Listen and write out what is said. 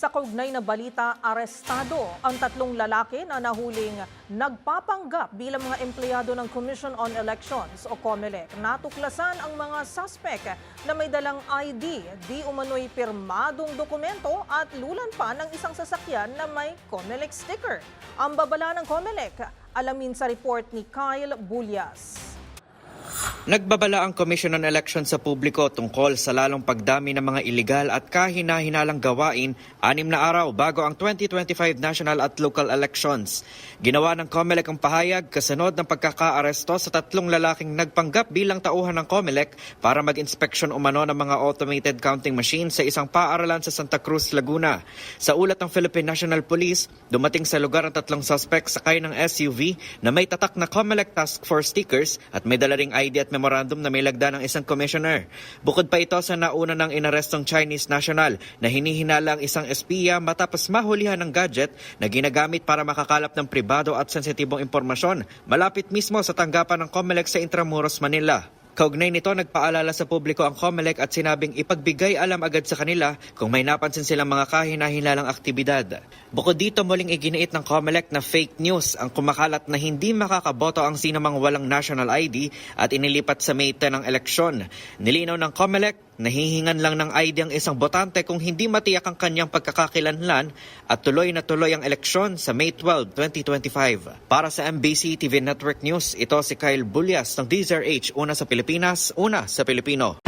Sa kaugnay na balita, arestado ang tatlong lalaki na nahuling nagpapanggap bilang mga empleyado ng Commission on Elections o COMELEC. Natuklasan ang mga suspect na may dalang ID, di umano'y pirmadong dokumento at lulan pa ng isang sasakyan na may COMELEC sticker. Ang babala ng COMELEC, alamin sa report ni Kyle Bulyas. Nagbabala ang Commission on Elections sa publiko tungkol sa lalong pagdami ng mga iligal at kahina-hinalang gawain 6 na araw bago ang 2025 national at local elections. Ginawa ng COMELEC ang pahayag kasunod ng pagkakaaresto sa tatlong lalaking nagpanggap bilang tauhan ng COMELEC para mag-inspeksyon umano ng mga automated counting machine sa isang paaralan sa Santa Cruz, Laguna. Sa ulat ng Philippine National Police, dumating sa lugar ang tatlong suspect sakay ng SUV na may tatak na COMELEC Task Force stickers at may dala ring ID at memorandum na may lagda ng isang commissioner. Bukod pa ito sa nauna ng inarestong Chinese national na hinihinala ang isang espiya matapos mahulihan ng gadget na ginagamit para makakalap ng pribado at sensitibong impormasyon malapit mismo sa tanggapan ng COMELEC sa Intramuros, Manila. Kaugnay nito, nagpaalala sa publiko ang COMELEC at sinabing ipagbigay alam agad sa kanila kung may napansin silang mga kahina-hinalang aktibidad. Bukod dito, muling iginiit ng COMELEC na fake news ang kumakalat na hindi makakaboto ang sinumang walang national ID at inilipat sa May 10 ng eleksyon. Nilinaw ng COMELEC, nahihingan lang ng ID ang isang botante kung hindi matiyak ang kanyang pagkakakilanlan at tuloy na tuloy ang eleksyon sa May 12, 2025. Para sa MBC TV Network News, ito si Kyle Bulyas ng DZRH, una sa Pilipinas, una sa Pilipino.